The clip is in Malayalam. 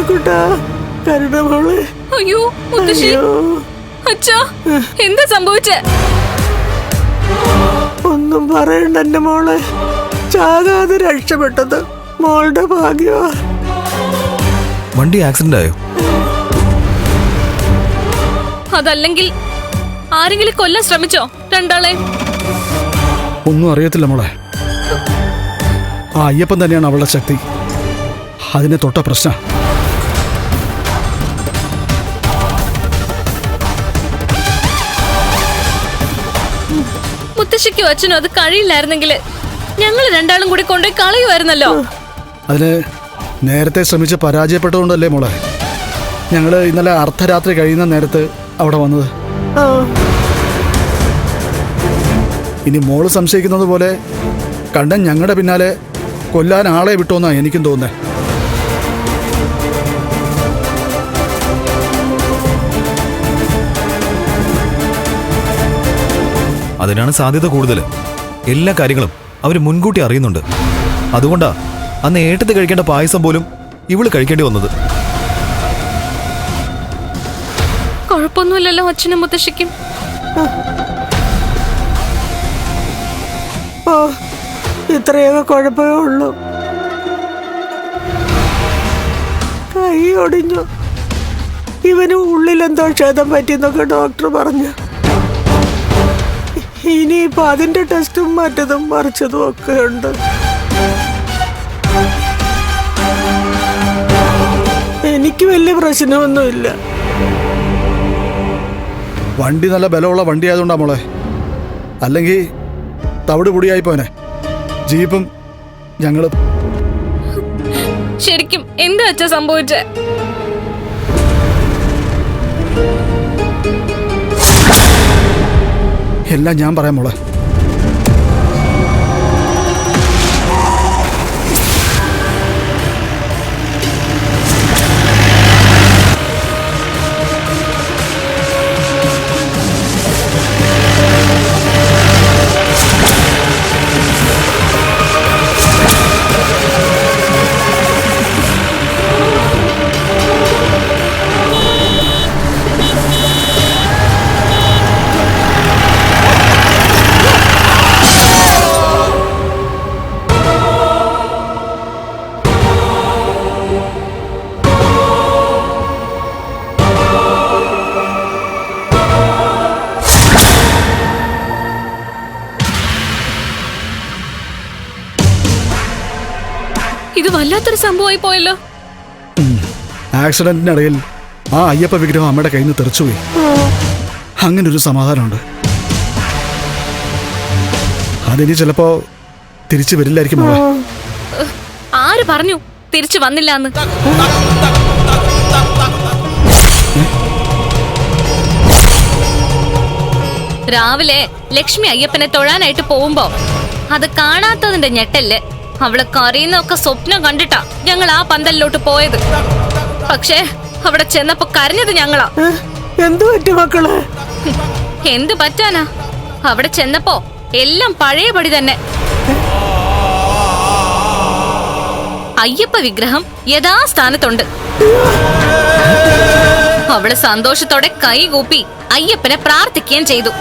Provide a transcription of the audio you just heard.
കരുണക്കുട്ടാ, കരുണമോളെ. അയ്യോ മുത്തശ്ശി, അച്ഛാ എന്താ സംഭവിച്ചേ? ഒന്നും പറയണ്ട എന്റെ മോളെ, ചാകാതെ രക്ഷപ്പെട്ടത് മോളുടെ ഭാഗ്യമാ. വണ്ടി ആക്സിഡന്റ് ആയോ? അതല്ലെങ്കിൽ ആരെങ്കിലും കൊല്ലാൻ ശ്രമിച്ചോ രണ്ടാളെ? ഒന്നും അറിയത്തില്ല മോളെ. ആ അയ്യപ്പൻ തന്നെയാണ് അവളുടെ ശക്തി. അതിനെ തൊട്ട പ്രശ്നം. മുത്തശ്ശിക്കും അച്ഛനും അത് കഴിയില്ലായിരുന്നെങ്കിൽ ഞങ്ങൾ രണ്ടാളും കൂടി കൊണ്ടുപോയി കളയുമായിരുന്നല്ലോ. അതിന് നേരത്തെ ശ്രമിച്ച് പരാജയപ്പെട്ടതുകൊണ്ടല്ലേ മോളെ ഞങ്ങൾ ഇന്നലെ അർദ്ധരാത്രി കഴിയുന്ന നേരത്ത് അവിടെ വന്നത്. ഇനി മോള് സംശയിക്കുന്നത് പോലെ കണ്ടൻ ഞങ്ങളുടെ പിന്നാലെ കൊല്ലാൻ ആളെ വിട്ടോന്നാ എനിക്കും തോന്നുന്നത്. അതിനാണ് സാധ്യത കൂടുതൽ. എല്ലാ കാര്യങ്ങളും അവര് മുൻകൂട്ടി അറിയുന്നുണ്ട്. അതുകൊണ്ടാ അന്ന് ഏട്ടത്ത് കഴിക്കേണ്ട പായസം പോലും ഇവള് കഴിക്കേണ്ടി വന്നത്. കുഴപ്പമൊന്നുമില്ലല്ലോ അച്ഛനും മുത്തശ്ശിക്കും? ഓ, ഇത്രയൊക്കെ കുഴപ്പമേ ഉള്ളൂ. കൈ ഒടിഞ്ഞു. ഇവന് ഉള്ളിലെന്തോ ക്ഷതം പറ്റിയെന്നൊക്കെ ഡോക്ടർ പറഞ്ഞു. ഇനിയിപ്പോ അതിന്റെ ടെസ്റ്റും മറ്റതും മറിച്ചതും ഒക്കെ ഉണ്ട്. എനിക്ക് വലിയ പ്രശ്നമൊന്നുമില്ല. വണ്ടി നല്ല ബലമുള്ള വണ്ടി ആയതുകൊണ്ടാ മോളെ, അല്ലെങ്കിൽ തവിട് പൊടിയായി പോനെ. ജീപ്പും ഞങ്ങളും. ശരിക്കും എന്താ അച്ഛാ സംഭവിച്ചേ? എല്ലാം ഞാൻ പറയാം മോളെ. ഇത് വല്ലാത്തൊരു സംഭവമായി പോയല്ലോ. ആക്സിഡന്റിനിടയിൽ ആ അയ്യപ്പ വിഗ്രഹം അമ്മയുടെ കയ്യിൽ നിന്ന് തെറിച്ചുപോയി. അങ്ങനൊരു സമാധാനമുണ്ട്. അതിനി ചിലപ്പോ തിരിച്ചു വരില്ലായിരിക്കും മോളെ. ആര് പറഞ്ഞു തിരിച്ചു വന്നില്ലാന്ന്? രാവിലെ ലക്ഷ്മി അയ്യപ്പനെ തൊഴാനായിട്ട് പോകുമ്പോ അത് കാണാത്തതിന്റെ ഞെട്ടല് അവള് കരയുന്നൊക്കെ സ്വപ്നം കണ്ടിട്ടാ ഞങ്ങൾ ആ പന്തലിലോട്ട് പോയത്. പക്ഷേ അവിടെ ചെന്നപ്പോ കരഞ്ഞത് ഞങ്ങളാ. എന്തു പറ്റി മക്കളെ? എന്ത് പറ്റാനാ, അവിടെ ചെന്നപ്പോ എല്ലാം പഴയപടി തന്നെ. അയ്യപ്പ വിഗ്രഹം യഥാസ്ഥാനത്തുണ്ട്. അവള് സന്തോഷത്തോടെ കൈകൂപ്പി അയ്യപ്പനെ പ്രാർത്ഥിക്കുകയും ചെയ്തു.